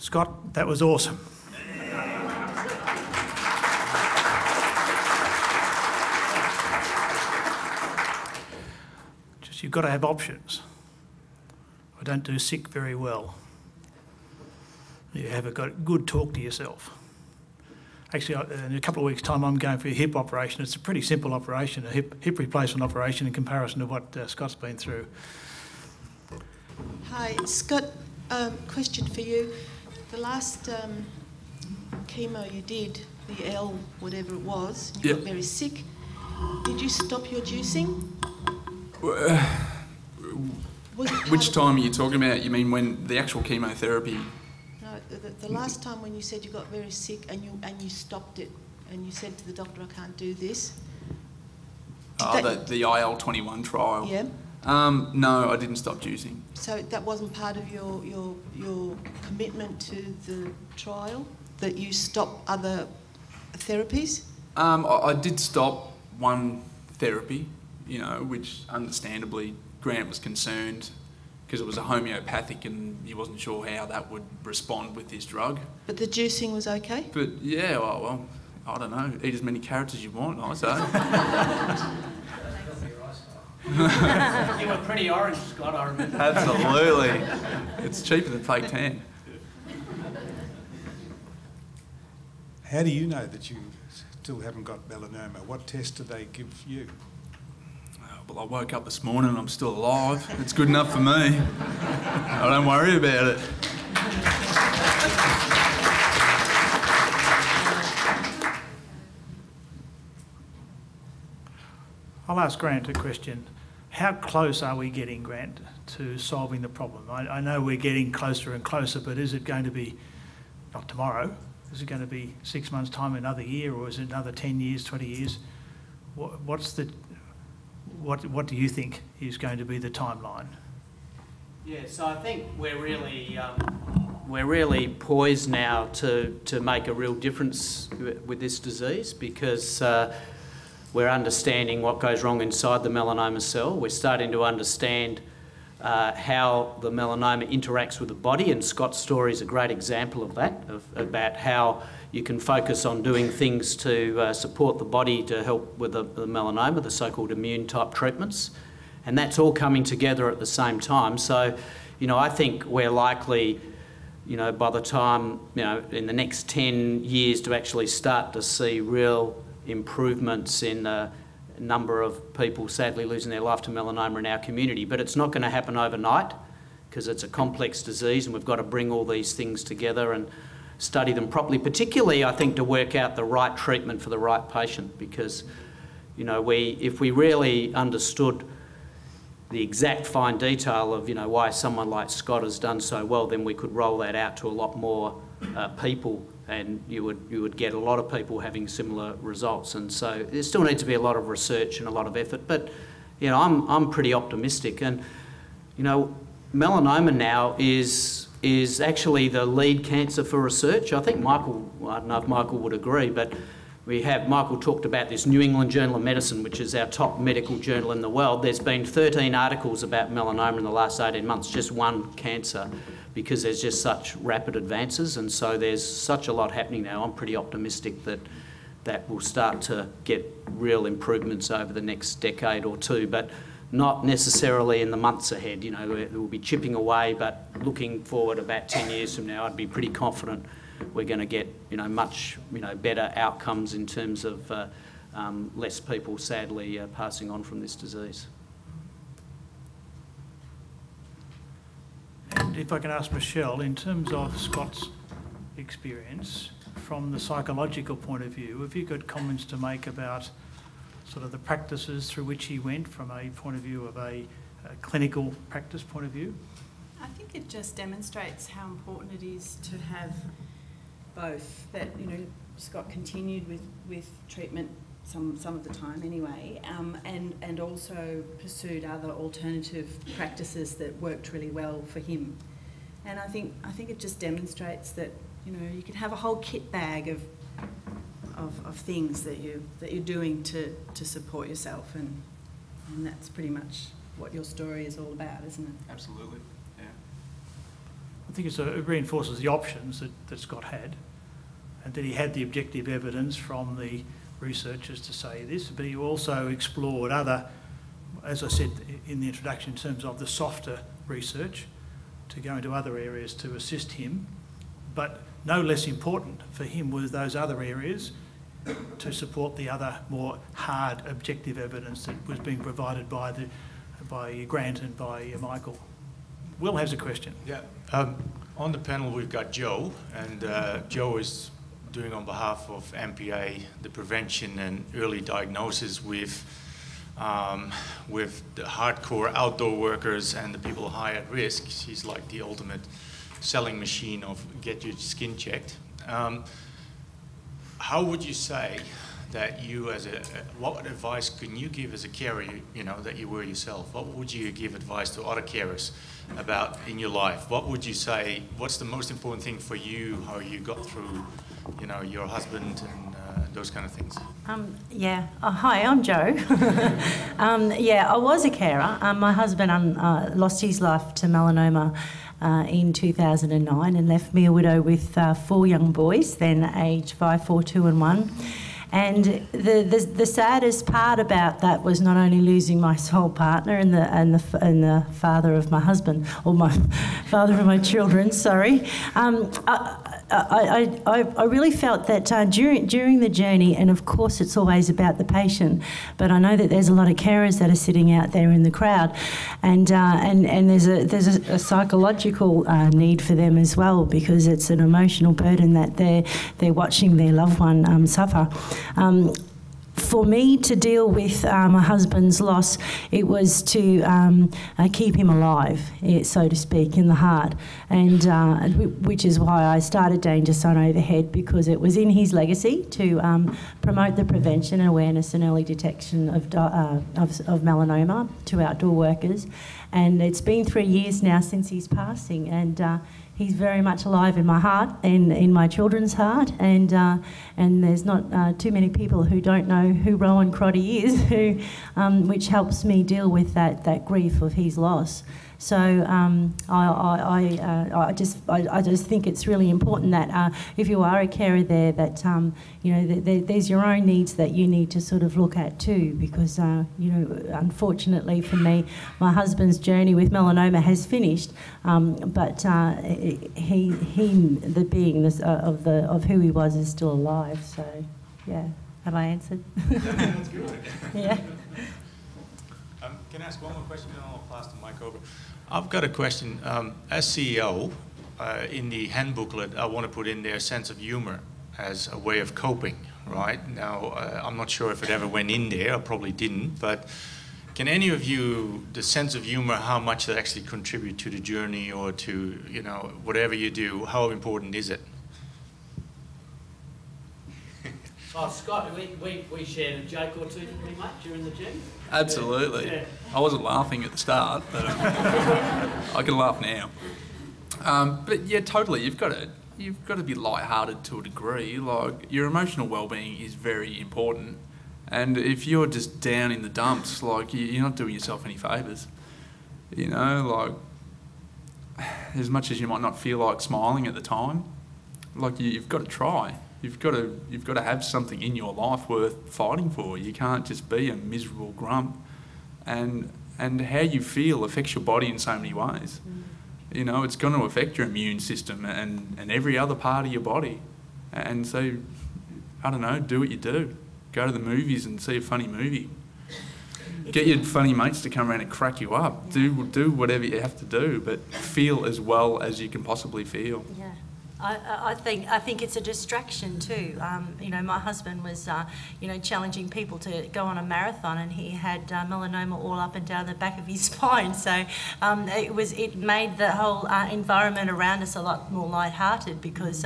Scott, that was awesome. Just you've got to have options. I don't do sick very well. You have a good talk to yourself. Actually, in a couple of weeks' time, I'm going for a hip operation. It's a pretty simple operation, a hip replacement operation in comparison to what Scott's been through. Hi, Scott, question for you. The last chemo you did, the L, whatever it was, you got very sick. Did you stop your juicing? Which time are you talking about? You mean when the actual chemotherapy? No, the last time when you said you got very sick and you stopped it and you said to the doctor, I can't do this. The IL-21 trial? Yeah. No, I didn't stop juicing. So that wasn't part of your commitment to the trial, that you stop other therapies? I did stop one therapy, you know, which understandably Grant was concerned because it was a homeopathic and he wasn't sure how that would respond with his drug. But the juicing was okay? But yeah, well, I don't know, eat as many carrots as you want, I say. You were pretty orange, Scott, I remember. Absolutely. It's cheaper than fake tan. How do you know that you still haven't got melanoma? What test did they give you? Well, I woke up this morning and I'm still alive. It's good enough for me. I don't worry about it. I'll ask Grant a question. How close are we getting, Grant, to solving the problem? I know we're getting closer and closer, but is it going to be, not tomorrow, is it going to be 6 months' time, another year, or is it another 10 years, 20 years? What do you think is going to be the timeline? Yeah, so I think we're really poised now to make a real difference with this disease because we're understanding what goes wrong inside the melanoma cell. We're starting to understand how the melanoma interacts with the body, and Scott's story is a great example of that, about how you can focus on doing things to support the body to help with the melanoma, the so-called immune type treatments. And that's all coming together at the same time. So, you know, I think we're likely, you know, by the time, you know, in the next 10 years to actually start to see real improvements in the number of people sadly losing their life to melanoma in our community. But it's not going to happen overnight because it's a complex disease and we've got to bring all these things together and study them properly, particularly I think to work out the right treatment for the right patient because, you know, if we really understood the exact fine detail of, you know, why someone like Scott has done so well, then we could roll that out to a lot more people and you would get a lot of people having similar results. And so there still needs to be a lot of research and a lot of effort, but, you know, I'm pretty optimistic. And, you know, melanoma now is actually the lead cancer for research. I think Michael, I don't know if Michael would agree, but Michael talked about this New England Journal of Medicine, which is our top medical journal in the world. There's been 13 articles about melanoma in the last 18 months, just one cancer, because there's just such rapid advances, and so there's such a lot happening now. I'm pretty optimistic that we'll start to get real improvements over the next decade or two, but not necessarily in the months ahead. You know, we'll be chipping away, but looking forward about 10 years from now, I'd be pretty confident we're going to get, you know, much, you know, better outcomes in terms of less people sadly passing on from this disease. And if I can ask Michelle, in terms of Scott's experience, from the psychological point of view, have you got comments to make about sort of the practices through which he went from a point of view of a clinical practice point of view? I think it just demonstrates how important it is to have both, that, you know, Scott continued with treatment some of the time anyway, and also pursued other alternative practices that worked really well for him. And I think it just demonstrates that, you know, you can have a whole kit bag of things that you're doing to support yourself, and that's pretty much what your story is all about, isn't it? Absolutely, yeah. think it reinforces the options that Scott had, and that he had the objective evidence from the researchers to say this, but he also explored other, as I said in the introduction, in terms of the softer research, to go into other areas to assist him. But no less important for him was those other areas to support the other more hard objective evidence that was being provided by Grant and by Michael. Will has a question. Yeah. On the panel we've got Joe, and Joe is doing on behalf of MPA the prevention and early diagnosis with the hardcore outdoor workers and the people high at risk. She's like the ultimate selling machine of get your skin checked. How would you say that you what advice can you give as a carer, you know, that you were yourself? What would you give advice to other carers about in your life? What would you say, what's the most important thing for you, how you got through, you know, your husband and those kind of things? Yeah. Hi, I'm Jo. Yeah, I was a carer. My husband lost his life to melanoma in 2009 and left me a widow with 4 young boys, then aged 5, 4, 2 and 1. And the saddest part about that was not only losing my soul partner and the father of my husband, or my father of my children, sorry. I really felt that during the journey, and of course it's always about the patient, but I know that there's a lot of carers that are sitting out there in the crowd, and there's a psychological need for them as well, because it's an emotional burden that they're watching their loved one suffer. For me to deal with my husband's loss, it was to keep him alive, so to speak, in the heart, and which is why I started Danger Sun Overhead, because it was in his legacy to promote the prevention, awareness and early detection of melanoma to outdoor workers. And it's been 3 years now since his passing, and he's very much alive in my heart and in my children's heart, and there's not too many people who don't know who Rowan Crotty is, which helps me deal with that grief of his loss. So I just think it's really important that if you are a carer there, that you know there's your own needs that you need to sort of look at too, because you know, unfortunately for me, my husband's journey with melanoma has finished, but the being of who he was is still alive. So yeah, have I answered? That's good. Yeah. Can I ask one more question, and then I'll pass the mic over? I've got a question. As CEO, in the handbooklet, I want to put in there a sense of humour as a way of coping, right? Now, I'm not sure if it ever went in there, I probably didn't, but can any of you, the sense of humour, how much that actually contribute to the journey or to, you know, whatever you do, how important is it? Oh, Scott, we shared a joke or two, didn't we, mate, during the journey? Absolutely. Yeah. I wasn't laughing at the start, but I can laugh now. But yeah, totally. You've got to be lighthearted to a degree. Like, your emotional well-being is very important, and if you're just down in the dumps, like, you're not doing yourself any favours. You know, like, as much as you might not feel like smiling at the time, like, you've got to try. You've got to have something in your life worth fighting for. You can't just be a miserable grump, and how you feel affects your body in so many ways. You know, it's going to affect your immune system and every other part of your body. And so, I don't know, do what you do. Go to the movies and see a funny movie. Get your funny mates to come around and crack you up. Do whatever you have to do, but feel as well as you can possibly feel. Yeah. I think it's a distraction too. You know, my husband was, you know, challenging people to go on a marathon, and he had melanoma all up and down the back of his spine. So it made the whole environment around us a lot more lighthearted, because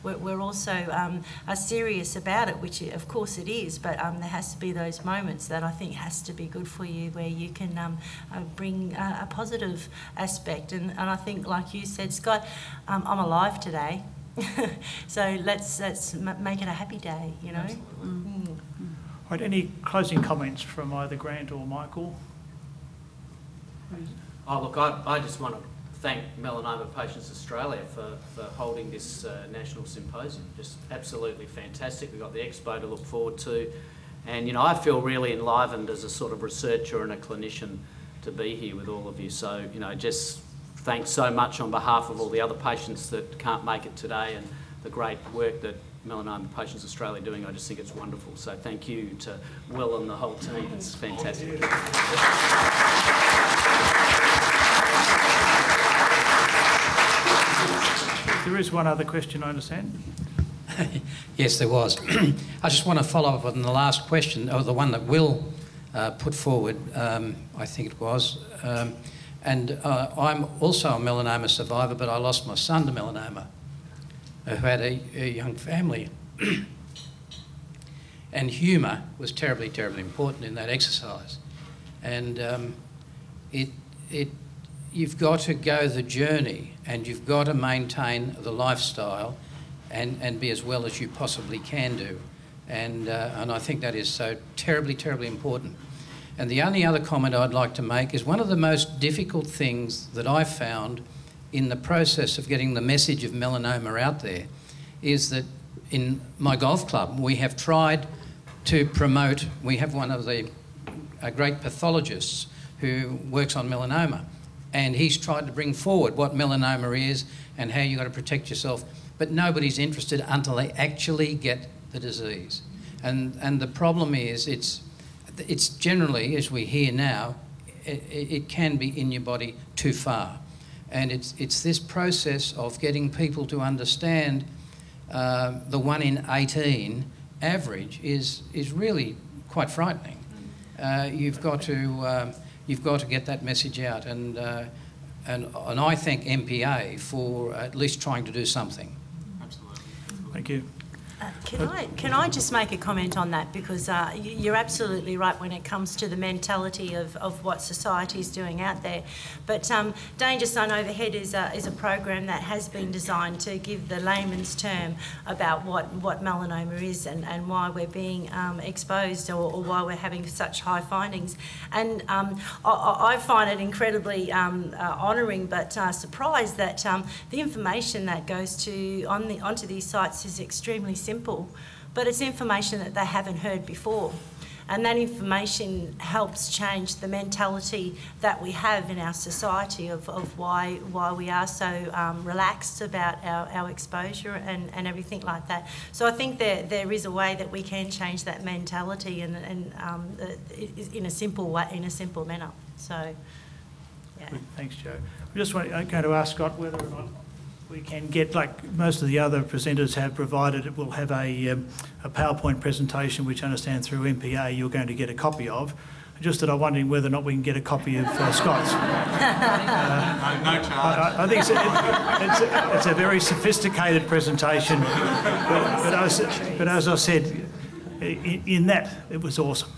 we're also are serious about it, which of course it is. But there has to be those moments that I think has to be good for you, where you can bring a positive aspect. And I think, like you said, Scott, I'm alive today. So let's make it a happy day, you know. Right, any closing comments from either Grant or Michael? Oh, look, I just want to thank Melanoma Patients Australia for holding this national symposium. Just absolutely fantastic. We've got the expo to look forward to. And, you know, I feel really enlivened as a sort of researcher and a clinician to be here with all of you. So, you know, just thanks so much on behalf of all the other patients that can't make it today and the great work that Melanoma Patients Australia are doing. I just think it's wonderful. So thank you to Will and the whole team. It's fantastic. There is one other question, I understand. Yes, there was. I just want to follow up on the last question, or the one that Will put forward, I think it was. I'm also a melanoma survivor, but I lost my son to melanoma, who had a young family. And humour was terribly, terribly important in that exercise. And you've got to go the journey, and you've got to maintain the lifestyle and be as well as you possibly can do. And I think that is so terribly, terribly important. And the only other comment I'd like to make is one of the most difficult things that I've found in the process of getting the message of melanoma out there is that in my golf club, we have tried to promote, we have one of the great pathologists who works on melanoma, and he's tried to bring forward what melanoma is and how you've got to protect yourself, but nobody's interested until they actually get the disease. And the problem is it's generally, as we hear now, it can be in your body too far. And it's this process of getting people to understand the 1 in 18 average is really quite frightening. You've got to get that message out, and I thank MPA for at least trying to do something. Absolutely. Thank you. Can I just make a comment on that, because you're absolutely right when it comes to the mentality of what society is doing out there. But Danger Zone Overhead is a program that has been designed to give the layman's term about what melanoma is and why we're being exposed or why we're having such high findings. And I find it incredibly honouring but surprised that the information that goes onto these sites is extremely simple, but it's information that they haven't heard before. And that information helps change the mentality that we have in our society of why we are so relaxed about our exposure and everything like that. So I think there is a way that we can change that mentality and in a simple way, in a simple manner. So, yeah. Thanks, Joe. I'm just going to ask Scott whether or not we can get, like most of the other presenters have provided, we'll have a PowerPoint presentation, which I understand through MPA you're going to get a copy of. Just that I'm wondering whether or not we can get a copy of Scott's. No charge. I think it's a very sophisticated presentation, but as I said, in that, it was awesome.